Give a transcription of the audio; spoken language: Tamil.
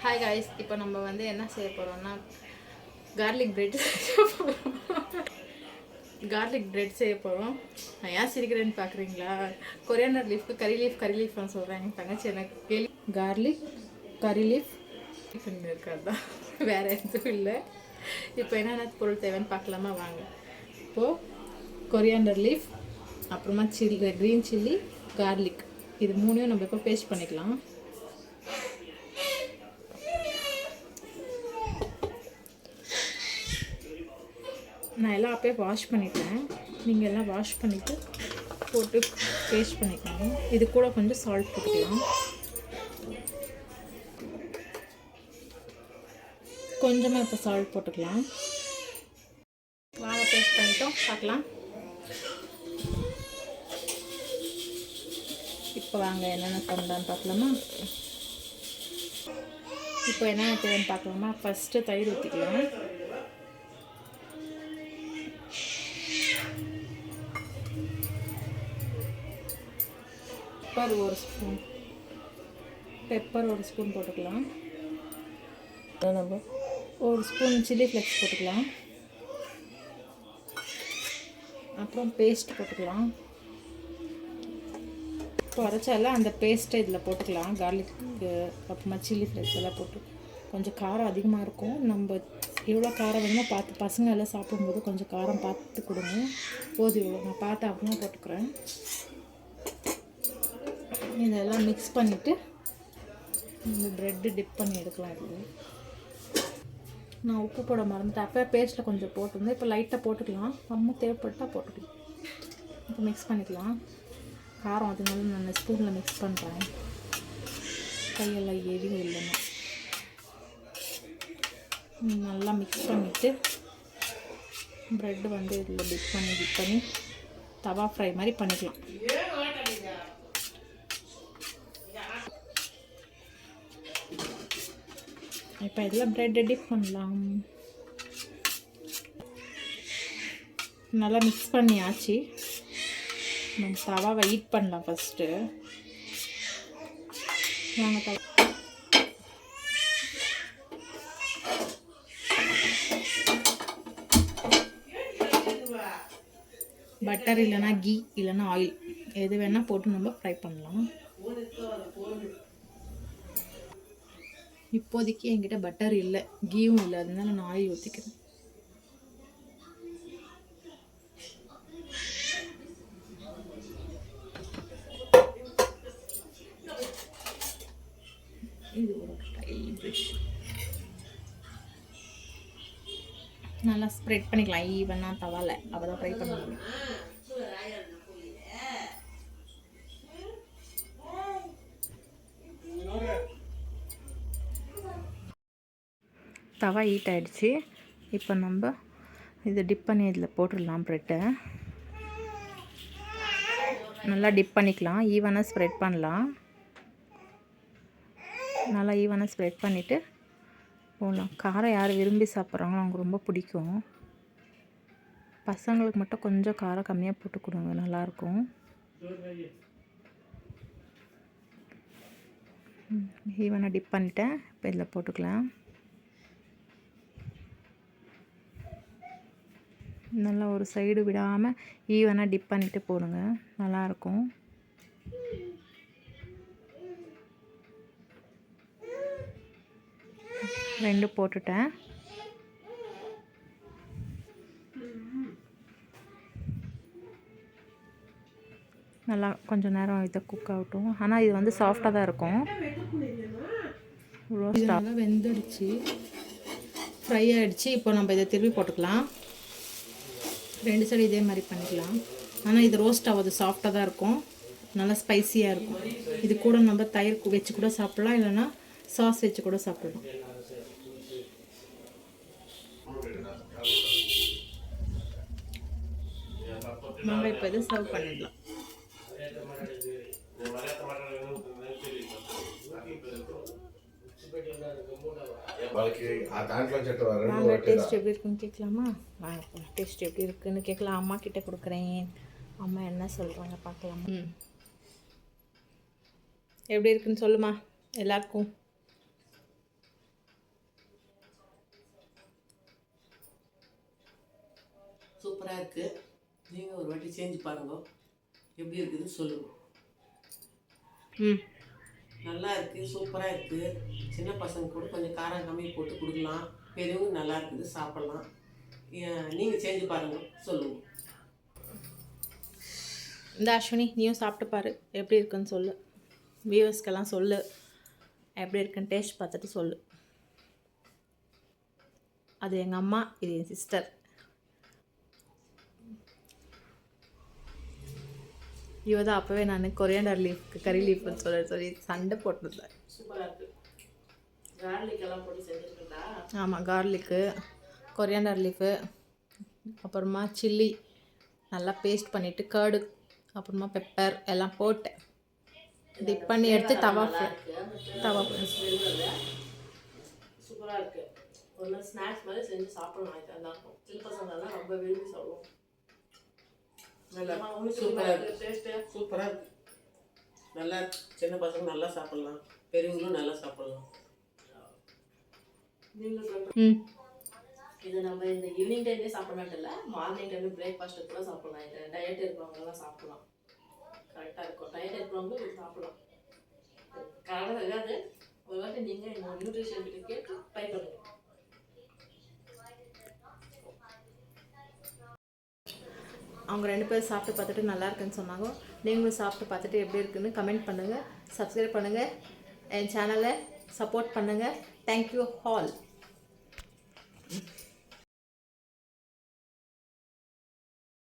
ஹாய் காய்ஸ், இப்போ நம்ம வந்து என்ன செய்ய போகிறோம்னா கார்லிக் பிரெட் செய்ய போகிறோம். நான் ஏன் சிரிக்கிறேன்னு பார்க்குறீங்களா? கொரியாண்டர் லீஃப்க்கு கறி லீஃப்னு சொல்கிறாங்க. தங்கச்சி எனக்கு கேள்வி கார்லிக் கறி லீஃப் இருக்காது தான், வேறு எதுவும் இல்லை. இப்போ என்னென்ன பொருள் தேவைன்னு பார்க்கலாமா? வாங்க. இப்போது கொரியாண்டர் லீஃப், அப்புறமா க்ரீன் சில்லி, கார்லிக், இது மூணையும் நம்ம இப்போ பேஸ்ட் பண்ணிக்கலாம். நான் எல்லாம் அப்போயே வாஷ் பண்ணிட்டேன். நீங்கள் எல்லாம் வாஷ் பண்ணிவிட்டு போட்டு பேஸ்ட் பண்ணிக்கணும். இது கூட கொஞ்சம் சால்ட் போட்டுக்கலாம். கொஞ்சமாக இப்போ சால்ட் போட்டுக்கலாம். வாழை பேஸ்ட் பண்ணிட்டோம், பார்க்கலாம். இப்போ வாங்க என்னென்ன பண்ணலான்னு பார்க்கலாமா? இப்போ என்னென்ன தேவைன்னு பார்க்கலாமா? ஃபஸ்ட்டு தயிர் ஊற்றிக்கலாம். பெப்பர் ஒரு ஸ்பூன் போட்டுக்கலாம். நம்ம ஒரு ஸ்பூன் சில்லி ஃப்ளேக்ஸ் போட்டுக்கலாம். அப்புறம் பேஸ்ட் போட்டுக்கலாம். இப்போ அரைச்சால அந்த பேஸ்ட்டை இதில் போட்டுக்கலாம். கார்லிக்கு அப்புறமா சில்லி ஃப்ளேக்ஸ் எல்லாம் போட்டு கொஞ்சம் காரம் அதிகமாக இருக்கும். நம்ம எவ்வளோ காரம் வேணுமோ பார்த்து, பசங்க எல்லாம் சாப்பிடும்போது கொஞ்சம் காரம் பார்த்து கொடுங்க. போதும், இவ்வளோ நான் பார்த்து அப்புறமா போட்டுக்கிறேன். இதெல்லாம் மிக்ஸ் பண்ணிவிட்டு இந்த ப்ரெட்டு டிப் பண்ணி எடுக்கலாம். இது நான் உப்பு போட மறந்துட்டேன். அப்போ பேஸ்ட்டில் கொஞ்சம் போட்டுருந்தேன். இப்போ லைட்டாக போட்டுக்கலாம். ரொம்ப தேவைப்பட்டால் போட்டுக்கலாம். இப்போ மிக்ஸ் பண்ணிக்கலாம். காரம் அதனால நான் ஸ்பூனில் மிக்ஸ் பண்ணுறேன். கையெல்லாம் எரியும் இல்லைன்னா. நல்லா மிக்ஸ் பண்ணிவிட்டு ப்ரெட்டு வந்து இதில் டிப் பண்ணி தவா ஃப்ரை மாதிரி பண்ணிக்கலாம். இப்போ இதில் ப்ரெட் டிப் பண்ணலாம். நல்லா மிக்ஸ் பண்ணியாச்சு. நம்ம தவாவை ஹீட் பண்ணலாம் ஃபஸ்ட்டு. நாங்கள் பட்டர் இல்லைன்னா கீ இல்லைன்னா ஆயில் எது வேணால் போட்டு நம்ம ஃப்ரை பண்ணலாம். இப்போதைக்கு என்கிட்ட பட்டர் இல்லை, கீயும் இல்லை, அதனால நான் ஆயில் ஊற்றிக்கிறேன். இது ஒரு ப்ரஷ் நல்லா ஸ்ப்ரெட் பண்ணிக்கலாம் ஈவனாக தவால. அப்போ தான் ஃப்ரை பண்ண முடியும். தவா ஹீட் ஆகிடுச்சு. இப்போ நம்ம இதை டிப் பண்ணி இதில் போட்டுடலாம். ப்ரெட்டை நல்லா டிப் பண்ணிக்கலாம். ஈவனாக ஸ்ப்ரெட் பண்ணலாம். நல்லா ஈவனாக ஸ்ப்ரெட் பண்ணிவிட்டு போடலாம். காரம் யார் விரும்பி சாப்பிட்றாங்களோ அவங்க ரொம்ப பிடிக்கும். பசங்களுக்கு மட்டும் கொஞ்சம் காரம் கம்மியாக போட்டு கொடுங்க, நல்லாயிருக்கும். ஈவனாக டிப் பண்ணிட்டேன். இப்போ இதில் போட்டுக்கலாம். நல்லா ஒரு சைடு விடாமல் ஈவனாக டிப் பண்ணிவிட்டு போடுங்க, நல்லாயிருக்கும். ரெண்டு போட்டுட்டேன். நல்லா கொஞ்சம் நேரம் இதை குக் ஆகட்டும். ஆனால் இது வந்து சாஃப்டாக தான் இருக்கும். ரோஸ்டாக வெந்துடுச்சு, ஃப்ரை ஆகிடுச்சு. இப்போ நம்ம இதை திருப்பி போட்டுக்கலாம். ரெண்டு சைடு இதே மாதிரி பண்ணிக்கலாம். ஆனால் இது ரோஸ்ட் ஆகாது, சாஃப்டாக தான் இருக்கும், நல்லா ஸ்பைஸியாக இருக்கும். இது கூட நம்ம தயிர் வச்சு கூட சாப்பிட்லாம், இல்லைன்னா சாஸ் வச்சு கூட சாப்பிடலாம். நம்ம இப்போ இதை சர்வ் பண்ணிடலாம். டேஸ்ட் எப்படி இருக்குன்னு கேட்கலாமா? டேஸ்ட் எப்படி இருக்குன்னு கேட்கலாம். அம்மா கிட்ட கொடுக்குறேன். அம்மா என்ன சொல்கிறாங்க பார்க்கலாம். எப்படி இருக்குன்னு சொல்லுமா எல்லாருக்கும். சூப்பராக இருக்குது. நீங்கள் ஒரு வாட்டி செஞ்சு பாருங்க, எப்படி இருக்குது சொல்லுங்கள். நல்லா இருக்குது, சூப்பராக இருக்குது. சின்ன பசங்க கூட கொஞ்சம் காரம் கம்மி போட்டு கொடுக்கலாம். பெரியவங்க நல்லா இருக்குது, சாப்பிட்லாம். நீங்கள் செஞ்சு பாருங்கள், சொல்லுங்கள். இந்த அஸ்வினி நீயும் சாப்பிட்டு பாரு, எப்படி இருக்குன்னு சொல்லு. வியூவர்ஸ்க்கெல்லாம் சொல்லு எப்படி இருக்குன்னு, டேஸ்ட் பார்த்துட்டு சொல்லு. அது எங்கள் அம்மா, இது என் சிஸ்டர். இவ தான் அப்போவே நான் கொரியாண்டர் லீஃப்க்கு கறி லீஃப்னு சொல்லி சண்டை போட்டிருந்தேன். சூப்பராக இருக்குது. கார்லிக்கெல்லாம் போட்டு செஞ்சுருக்கா? ஆமாம், கார்லிக்கு, கொரியாண்டர் லீஃபு, அப்புறமா சில்லி நல்லா பேஸ்ட் பண்ணிவிட்டு, கர்டு, அப்புறமா பெப்பர் எல்லாம் போட்டு டிப் பண்ணி எடுத்து தவா சூப்பராக இருக்குது. ஒரு நாள் ஸ்நாக்ஸ் மாதிரி செஞ்சு சாப்பிடணும். நல்லாயிருக்கும். சின்ன பசங்கள்லாம் ரொம்ப விரும்பி சாப்பிடுவோம். நல்லா சூப்பராக இருக்குது. டேஸ்ட்டு சூப்பராக இருக்குது. நல்லா சின்ன பசங்க நல்லா சாப்பிட்லாம், பெரியவங்களும் நல்லா சாப்பிட்லாம். இது நம்ம இந்த ஈவினிங் டைம்லேயே சாப்பிட மாட்டோம்ல, மார்னிங் டைமில் பிரேக்ஃபாஸ்ட்டு கூட சாப்பிட்லாம். இது டயட் இருக்கிறவங்கலாம் சாப்பிட்லாம், கரெக்டாக இருக்கும். டயட் இருக்கிறவங்க இது சாப்பிட்லாம். காரணம் இருக்காது. ஒரு வாட்டி நீங்கள் எங்கள் நியூட்ரிஷன் கிட்ட கேட்டு ட்ரை பண்ணுங்கள். அவங்க 2 பேரும் சாப்பிட்டு பார்த்துட்டு நல்லா இருக்குன்னு சொன்னாங்க. நீங்களும் சாப்பிட்டு பார்த்துட்டு எப்படி இருக்குன்னு கமெண்ட் பண்ணுங்கள், சப்ஸ்கிரைப் பண்ணுங்கள், என் சேனலை சப்போர்ட் பண்ணுங்கள். Thank you all.